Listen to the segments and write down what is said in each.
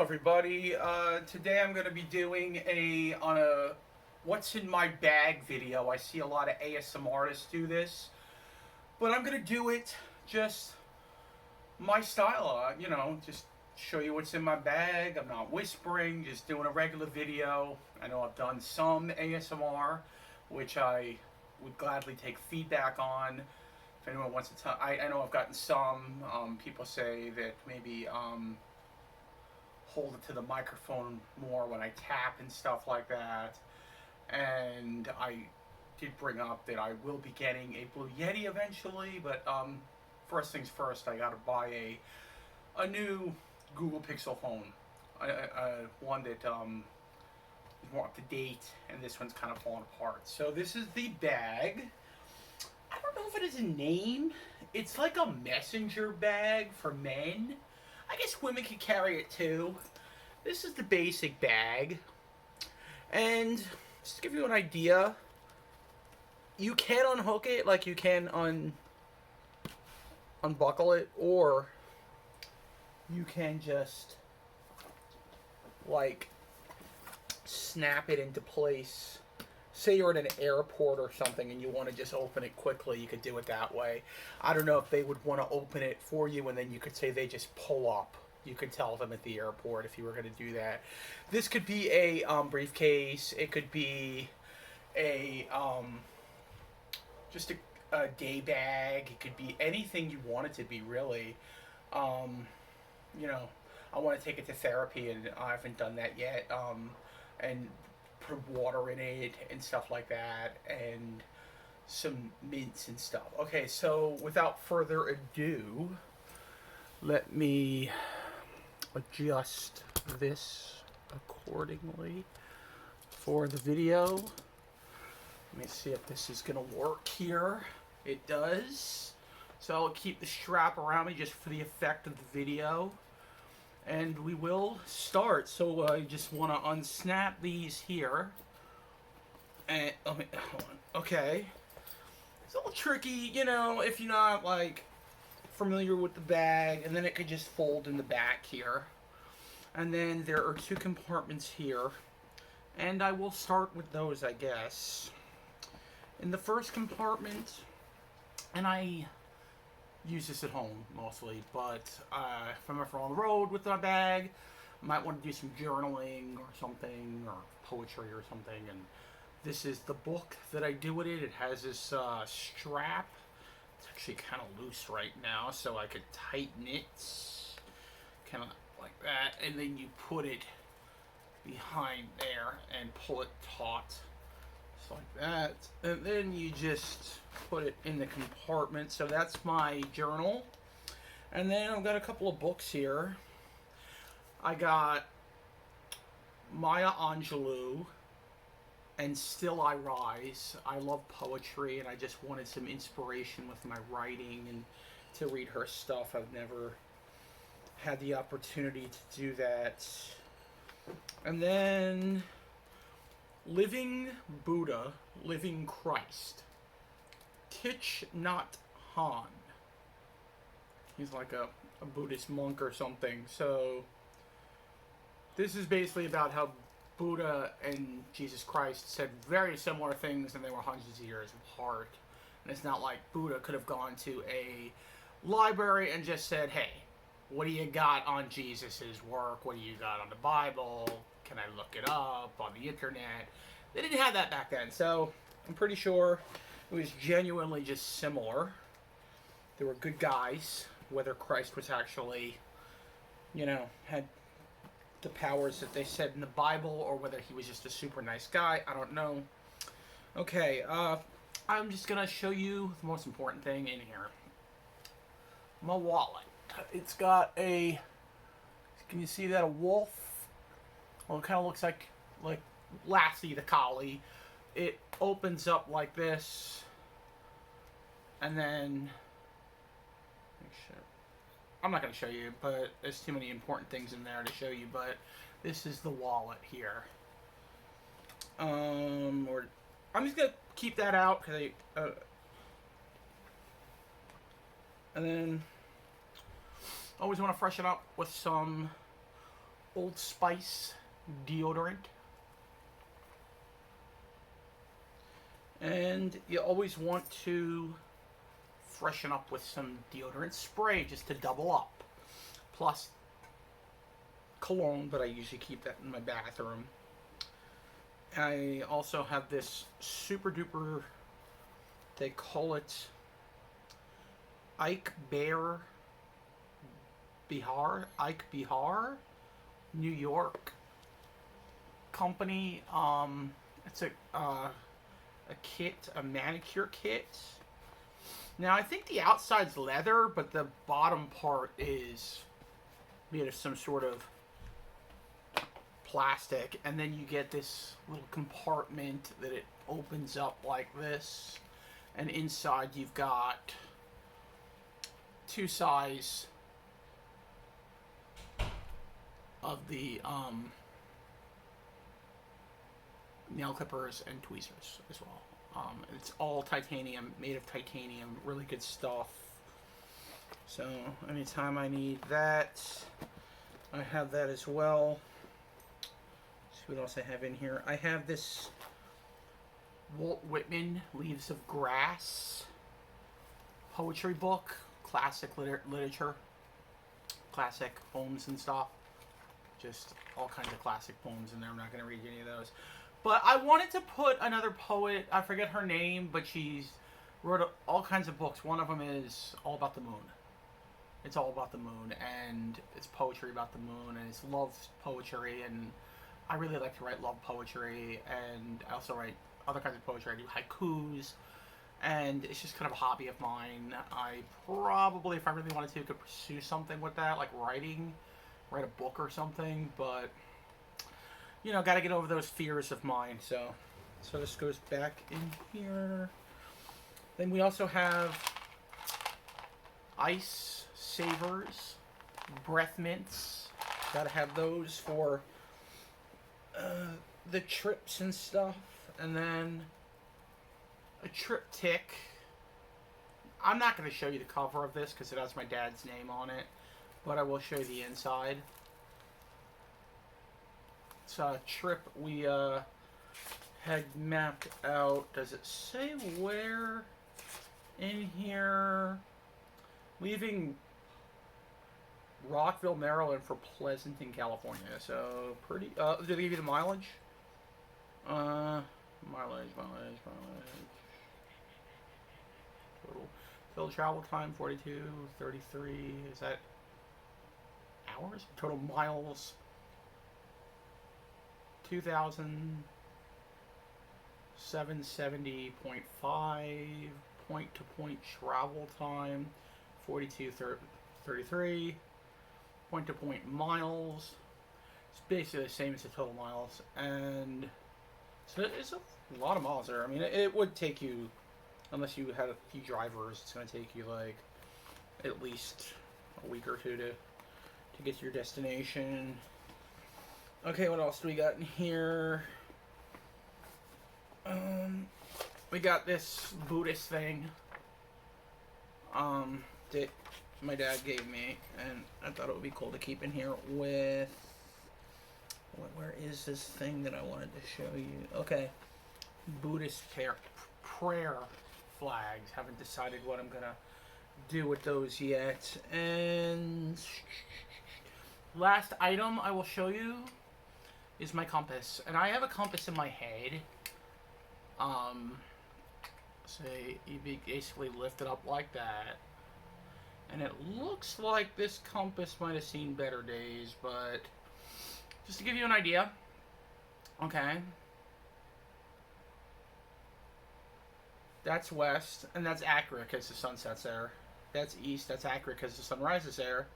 Hello everybody. Today I'm going to be doing a what's in my bag video. I see a lot of ASMR artists do this, but I'm going to do it just my style. Just show you what's in my bag. I'm not whispering, just doing a regular video. I know I've done some ASMR, which I would gladly take feedback on. If anyone wants to tell, I know I've gotten some. People say that maybe hold it to the microphone more when I tap and stuff like that. And I did bring up that I will be getting a Blue Yeti eventually, but first things first, I gotta buy a new Google Pixel phone, one that is more up to date, and this one's kind of falling apart. So this is the bag. I don't know if it has a name. It's like a messenger bag for men. I guess women could carry it too. This is the basic bag. And just to give you an idea, you can unhook it like you can unbuckle it, or you can just like snap it into place. Say you're at an airport or something and you want to just open it quickly, you could do it that way. I don't know if they would want to open it for you and then you could say they just pull up. You could tell them at the airport if you were going to do that. This could be a briefcase. It could be a just a day bag. It could be anything you want it to be, really. You know, I want to take it to therapy and I haven't done that yet. And put water in it and stuff like that, and some mints and stuff. Okay, so without further ado, let me adjust this accordingly for the video. Let me see if this is gonna work here. It does. So I'll keep the strap around me just for the effect of the video. And we will start. So I just want to unsnap these here. And hold on. Okay. It's a little tricky, you know, if you're not like familiar with the bag. And then it could just fold in the back here. And then there are two compartments here. And I will start with those, I guess. In the first compartment, and I use this at home mostly, but if I'm ever on the road with my bag, I might want to do some journaling or something, or poetry or something. And this is the book that I do with it. It has this strap. It's actually kind of loose right now, so I could tighten it, kind of like that, and then you put it behind there and pull it taut. Like that, and then you just put it in the compartment. So that's my journal, and then I've got a couple of books here. I got Maya Angelou and Still I Rise. I love poetry, and I just wanted some inspiration with my writing and to read her stuff. I've never had the opportunity to do that. And then Living Buddha, Living Christ. Thich Nhat Hanh. He's like a Buddhist monk or something. So this is basically about how Buddha and Jesus Christ said very similar things, and they were hundreds of years apart. And it's not like Buddha could have gone to a library and just said, hey, what do you got on Jesus' work? What do you got on the Bible? Can I look it up on the internet? They didn't have that back then, so I'm pretty sure it was genuinely just similar. They were good guys. Whether Christ was actually, you know, had the powers that they said in the Bible, or whether he was just a super nice guy, I don't know. Okay, I'm just gonna show you the most important thing in here. My wallet. It's got a, can you see that, a wolf? Well, it kind of looks like Lassie the collie. It opens up like this, and then I'm not going to show you, but there's too many important things in there to show you. But this is the wallet here. Or I'm just gonna keep that out because and then always want to freshen up with some Old Spice deodorant. And you always want to freshen up with some deodorant spray just to double up. Plus cologne, but I usually keep that in my bathroom. I also have this super duper, they call it Ike Behar, New York company. It's a kit, a manicure kit. Now I think the outside's leather, but the bottom part is made of some sort of plastic, and then you get this little compartment that it opens up like this, and inside you've got two size of the nail clippers and tweezers as well. It's all titanium, made of titanium, really good stuff. So anytime I need that, I have that as well. Let's see what else I have in here. I have this Walt Whitman Leaves of Grass poetry book, classic literature, classic poems and stuff. Just all kinds of classic poems in there. I'm not going to read any of those. But I wanted to put another poet, I forget her name, but she's wrote all kinds of books. One of them is all about the moon. It's all about the moon, and it's poetry about the moon, and it's love poetry, and I really like to write love poetry, and I also write other kinds of poetry. I do haikus, and it's just kind of a hobby of mine. I probably, if I really wanted to, could pursue something with that, like write a book or something, but you know, got to get over those fears of mine. So this goes back in here. Then we also have ice savers, breath mints. Got to have those for the trips and stuff. And then a triptych. I'm not going to show you the cover of this because it has my dad's name on it, but I will show you the inside. It's a trip we had mapped out. Does it say where in here? Leaving Rockville, Maryland for Pleasanton, California. So pretty. Did they give you the mileage? Mileage. Total travel time 42, 33. Is that hours? Total miles 2,770.5. Point to point travel time 42.33. Point to point miles. It's basically the same as the total miles, and so it's a lot of miles there. I mean, it would take you, unless you had a few drivers, it's going to take you like at least a week or two to get to your destination. Okay, what else do we got in here? We got this Buddhist thing that my dad gave me, and I thought it would be cool to keep in here with... Where is this thing that I wanted to show you? Okay. Buddhist prayer flags. Haven't decided what I'm going to do with those yet. And last item I will show you is my compass. And I have a compass in my head. So you basically lift it up like that. And it looks like this compass might have seen better days, but just to give you an idea. Okay. That's west, and that's accurate because the sun sets there. That's east, that's accurate because the sun rises there.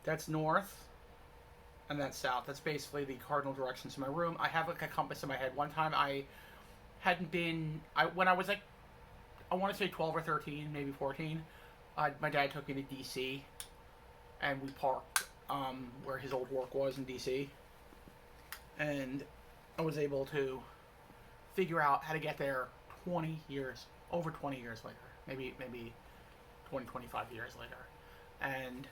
That's north, and that's south. That's basically the cardinal directions in my room. I have like a compass in my head. One time I hadn't been, when I was like, I want to say 12 or 13, maybe 14, my dad took me to D.C., and we parked where his old work was in D.C., and I was able to figure out how to get there over 20 years later. Maybe 20, 25 years later. And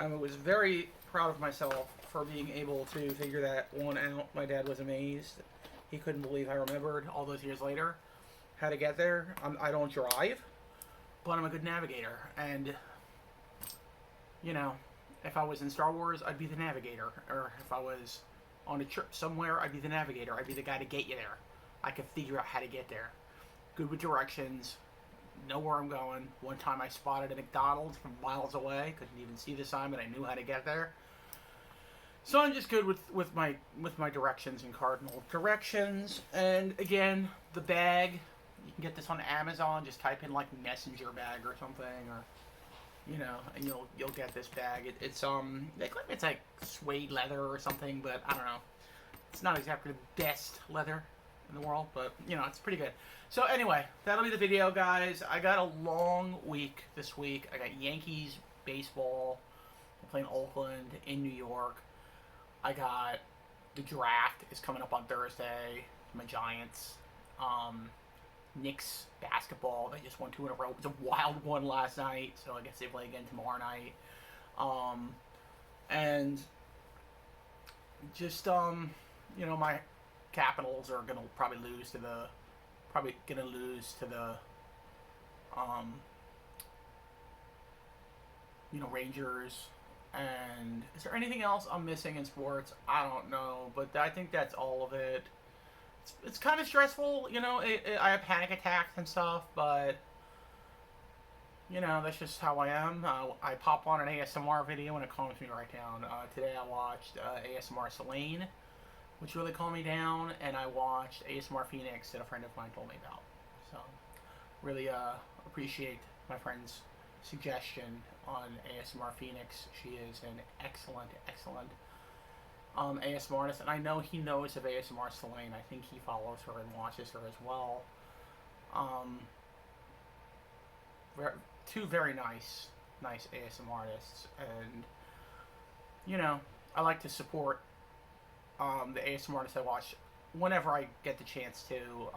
it was very proud of myself for being able to figure that one out. My dad was amazed. He couldn't believe I remembered all those years later how to get there. I don't drive, but I'm a good navigator. And, you know, if I was in Star Wars, I'd be the navigator. Or if I was on a trip somewhere, I'd be the navigator. I'd be the guy to get you there. I could figure out how to get there. Good with directions. Know where I'm going. One time I spotted a McDonald's from miles away. Couldn't even see the sign, but I knew how to get there. So I'm just good with my directions and cardinal directions. And again, the bag, you can get this on Amazon. Just type in like messenger bag or something, or you know, and you'll get this bag. It's they claim it's like suede leather or something, but I don't know. It's not exactly the best leather in the world, but you know, it's pretty good. So anyway, that'll be the video, guys. I got a long week this week. I got Yankees baseball. I'm playing Oakland in New York. I got the draft is coming up on Thursday. My Giants. Knicks basketball. They just won 2 in a row. It was a wild one last night, so I guess they play again tomorrow night. And just you know, my Capitals are gonna probably lose to the you know, Rangers. And is there anything else I'm missing in sports? I don't know, but I think that's all of it. It's kind of stressful, you know. I have panic attacks and stuff, but you know, that's just how I am. I pop on an ASMR video and it calms me right down. Today I watched ASMR Selene, which really calmed me down, and I watched ASMR Phoenix that a friend of mine told me about. So, really appreciate my friend's suggestion on ASMR Phoenix. She is an excellent ASMR artist, and I know he knows of ASMR Selene. I think he follows her and watches her as well. Two very nice ASMR artists, and you know, I like to support the ASMR artists I watch whenever I get the chance to.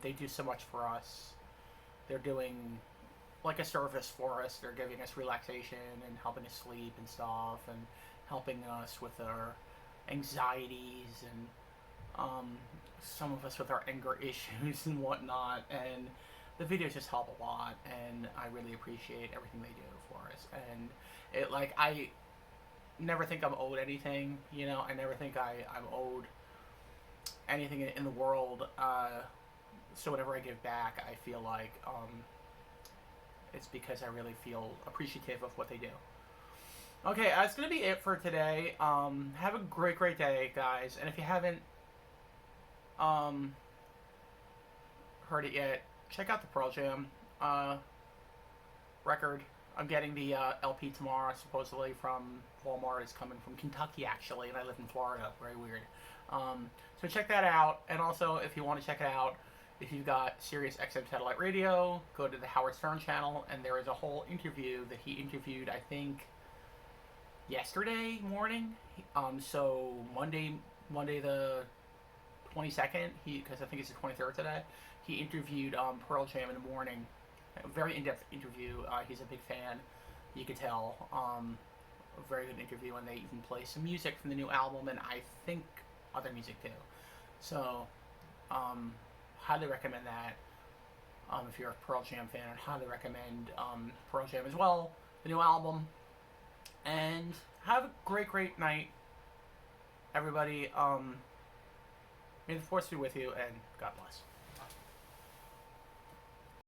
They do so much for us. They're doing like a service for us. They're giving us relaxation and helping us sleep and stuff, and helping us with our anxieties, and some of us with our anger issues and whatnot. And the videos just help a lot, and I really appreciate everything they do for us. And it, like, I never think I'm owed anything, you know. I never think I'm owed anything in the world. So whenever I give back, I feel like it's because I really feel appreciative of what they do. Okay, that's going to be it for today. Have a great day, guys. And if you haven't heard it yet, check out the Pearl Jam record. I'm getting the LP tomorrow, supposedly from Walmart. It's coming from Kentucky, actually, and I live in Florida. Very weird. So check that out. And also, if you want to check it out, if you've got Sirius XM Satellite Radio, go to the Howard Stern channel, and there is a whole interview that he interviewed, I think, yesterday morning. So Monday the 22nd, because I think it's the 23rd today, he interviewed Pearl Jam in the morning. A very in-depth interview. He's a big fan, you could tell. A very good interview, and they even play some music from the new album, and I think other music too. So, highly recommend that. If you're a Pearl Jam fan, I'd highly recommend Pearl Jam as well, the new album. And have a great night, everybody. May the force be with you, and God bless.